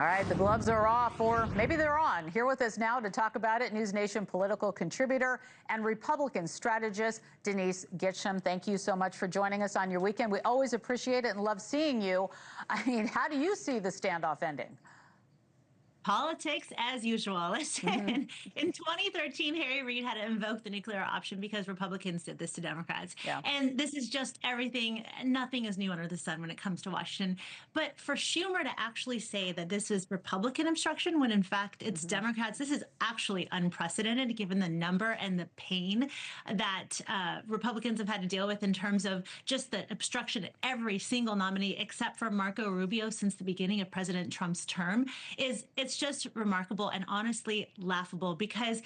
All right, the gloves are off, or maybe they're on. Here with us now to talk about it, News Nation political contributor and Republican strategist, Denise Gitsham. Thank you so much for joining us on your weekend. We always appreciate it and love seeing you. I mean, how do you see the standoff ending? Politics as usual. Listen, in 2013, Harry Reid had to invoke the nuclear option because Republicans did this to Democrats. Yeah. And this is just everything. Nothing is new under the sun when it comes to Washington. But for Schumer to actually say that this is Republican obstruction when in fact it's Democrats, this is actually unprecedented given the number and the pain that Republicans have had to deal with in terms of just the obstruction at every single nominee except for Marco Rubio since the beginning of President Trump's term. It's just remarkable and honestly laughable because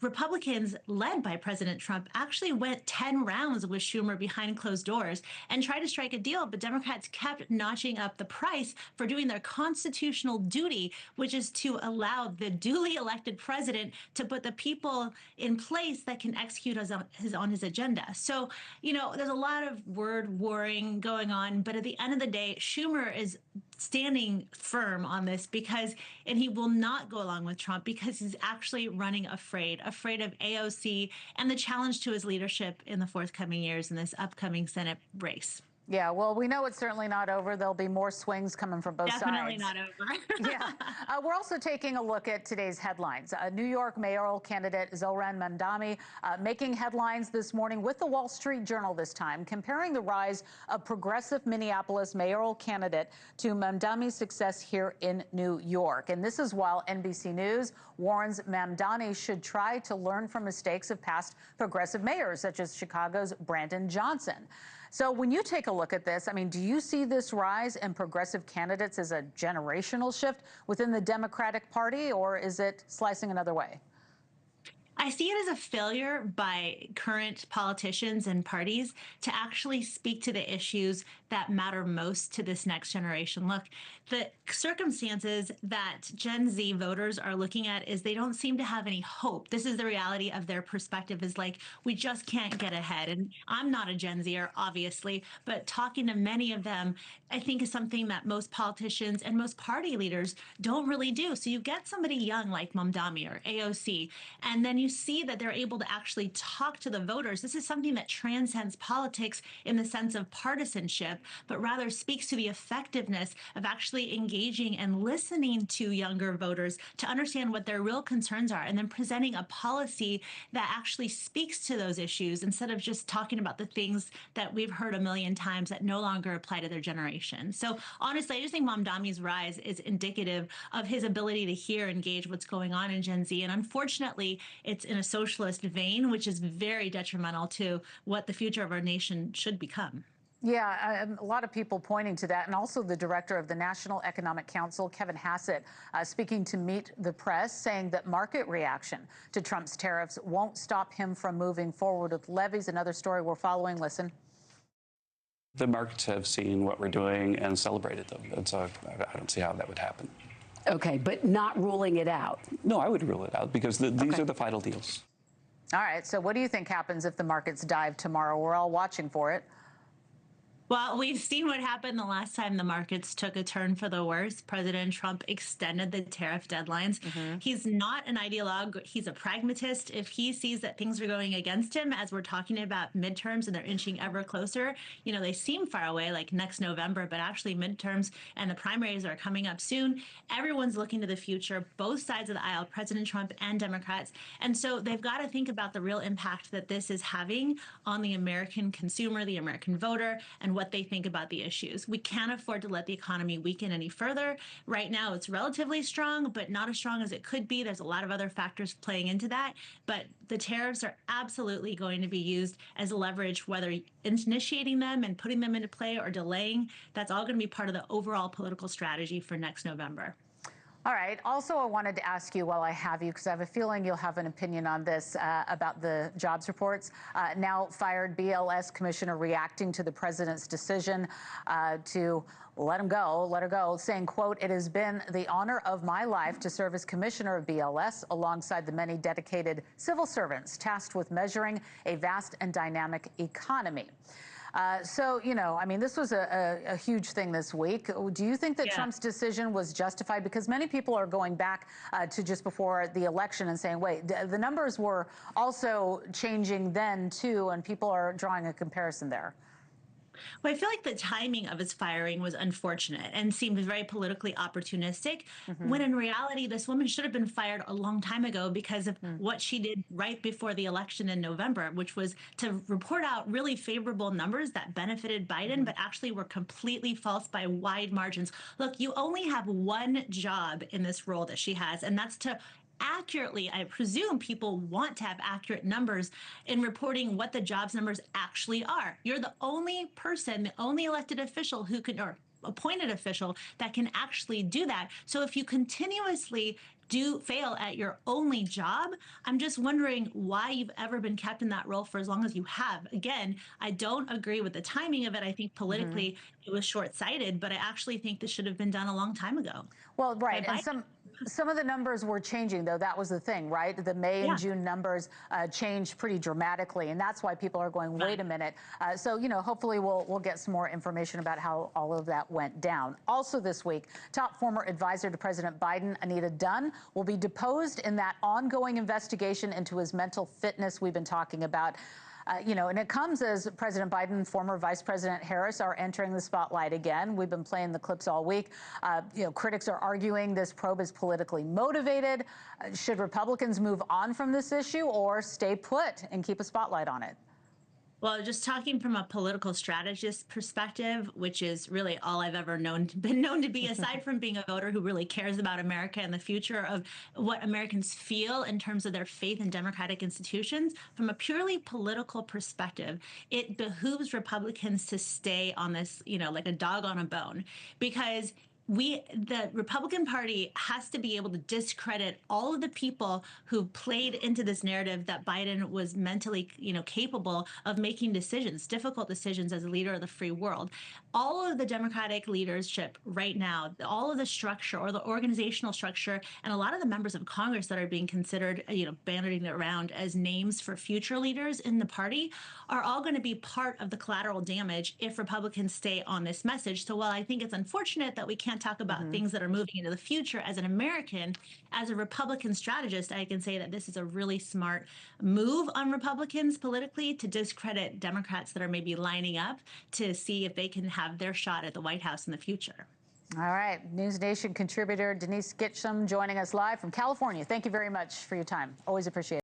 Republicans led by President Trump actually went 10 rounds with Schumer behind closed doors and tried to strike a deal, but Democrats kept notching up the price for doing their constitutional duty, which is to allow the duly elected president to put the people in place that can execute on his agenda. So, you know, there's a lot of word warring going on, but at the end of the day, Schumer is standing firm on this and he will not go along with Trump because he's actually running afraid of AOC and the challenge to his leadership in the forthcoming years in this upcoming Senate race. Yeah, well, we know it's certainly not over. There'll be more swings coming from both sides. Definitely not over. Yeah. We're also taking a look at today's headlines. New York mayoral candidate Zohran Mamdani making headlines this morning with the Wall Street Journal this time, comparing the rise of progressive Minneapolis mayoral candidate to Mamdani's success here in New York. And this is while NBC News warns Mamdani should try to learn from mistakes of past progressive mayors, such as Chicago's Brandon Johnson. So when you take a look at this, I mean, do you see this rise in progressive candidates as a generational shift within the Democratic Party, or is it slicing another way? I see it as a failure by current politicians and parties to actually speak to the issues that matter most to this next generation. Look, the circumstances that Gen Z voters are looking at is they don't seem to have any hope. This is the reality of their perspective is like, we just can't get ahead. And I'm not a Gen Zer, obviously, but talking to many of them, I think is something that most politicians and most party leaders don't really do. So you get somebody young like Mamdani or AOC, and then you see that they're able to actually talk to the voters. This is something that transcends politics in the sense of partisanship, but rather speaks to the effectiveness of actually engaging and listening to younger voters to understand what their real concerns are, and then presenting a policy that actually speaks to those issues instead of just talking about the things that we've heard a million times that no longer apply to their generation. So honestly, I just think Mamdani's rise is indicative of his ability to hear and gauge what's going on in Gen Z. And unfortunately, it's in a socialist vein, which is very detrimental to what the future of our nation should become. Yeah, a lot of people pointing to that, and also the director of the National Economic Council, Kevin Hassett, speaking to Meet the Press, saying that market reaction to Trump's tariffs won't stop him from moving forward with levies. Another story we're following. Listen. The markets have seen what we're doing and celebrated them, and so I don't see how that would happen. Okay, but not ruling it out. No, I would rule it out because these are the final deals. All right, so what do you think happens if the markets dive tomorrow? We're all watching for it. Well, we've seen what happened the last time the markets took a turn for the worse. President Trump extended the tariff deadlines. He's not an ideologue. He's a pragmatist. If he sees that things are going against him, as we're talking about midterms and they're inching ever closer, you know, they seem far away, like next November, but actually midterms and the primaries are coming up soon. Everyone's looking to the future, both sides of the aisle, President Trump and Democrats. And so they've got to think about the real impact that this is having on the American consumer, the American voter, and what they think about the issues. We can't afford to let the economy weaken any further. Right now, it's relatively strong, but not as strong as it could be. There's a lot of other factors playing into that. But the tariffs are absolutely going to be used as leverage, whether initiating them and putting them into play or delaying. That's all going to be part of the overall political strategy for next November. All right. Also, I wanted to ask you while I have you, because I have a feeling you'll have an opinion on this about the jobs reports. Now fired BLS commissioner reacting to the president's decision to let her go, saying, quote, "It has been the honor of my life to serve as commissioner of BLS alongside the many dedicated civil servants tasked with measuring a vast and dynamic economy." So, I mean, this was a huge thing this week. Do you think that Trump's decision was justified? Because many people are going back to just before the election and saying, wait, the numbers were also changing then, too, and people are drawing a comparison there. Well, I feel like the timing of his firing was unfortunate and seemed very politically opportunistic, when in reality, this woman should have been fired a long time ago because of what she did right before the election in November, which was to report out really favorable numbers that benefited Biden, but actually were completely false by wide margins. Look, you only have one job in this role that she has, and that's to accurately, I presume people want to have accurate numbers in reporting what the jobs numbers actually are. You're the only person, the only elected official who can, or appointed official that can actually do that. So if you continuously do fail at your only job, I'm just wondering why you've ever been kept in that role for as long as you have. Again, I don't agree with the timing of it. I think politically it was short-sighted, but I actually think this should have been done a long time ago. Well, right, and some of the numbers were changing, though. That was the thing, right? The May and June numbers changed pretty dramatically, and that's why people are going, wait a minute. So, hopefully we'll get some more information about how all of that went down. Also this week, top former advisor to President Biden, Anita Dunn, will be deposed in that ongoing investigation into his mental fitness we've been talking about. And it comes as President Biden and former Vice President Harris are entering the spotlight again. We've been playing the clips all week. Critics are arguing this probe is politically motivated. Should Republicans move on from this issue or stay put and keep a spotlight on it? Well, just talking from a political strategist perspective, which is really all I've ever been known to be, aside from being a voter who really cares about America and the future of what Americans feel in terms of their faith in democratic institutions, from a purely political perspective, it behooves Republicans to stay on this, like a dog on a bone, because the Republican Party has to be able to discredit all of the people who played into this narrative that Biden was mentally, capable of making decisions, difficult decisions as a leader of the free world. All of the Democratic leadership right now, all of the structure or the organizational structure, and a lot of the members of Congress that are being considered, bandied around as names for future leaders in the party, are all going to be part of the collateral damage if Republicans stay on this message. So while I think it's unfortunate that we can't talk about things that are moving into the future, as an American, as a Republican strategist, I can say that this is a really smart move on Republicans politically to discredit Democrats that are maybe lining up to see if they can have their shot at the White House in the future. All right. News Nation contributor Denise Gitsham joining us live from California. Thank you very much for your time. Always appreciate it.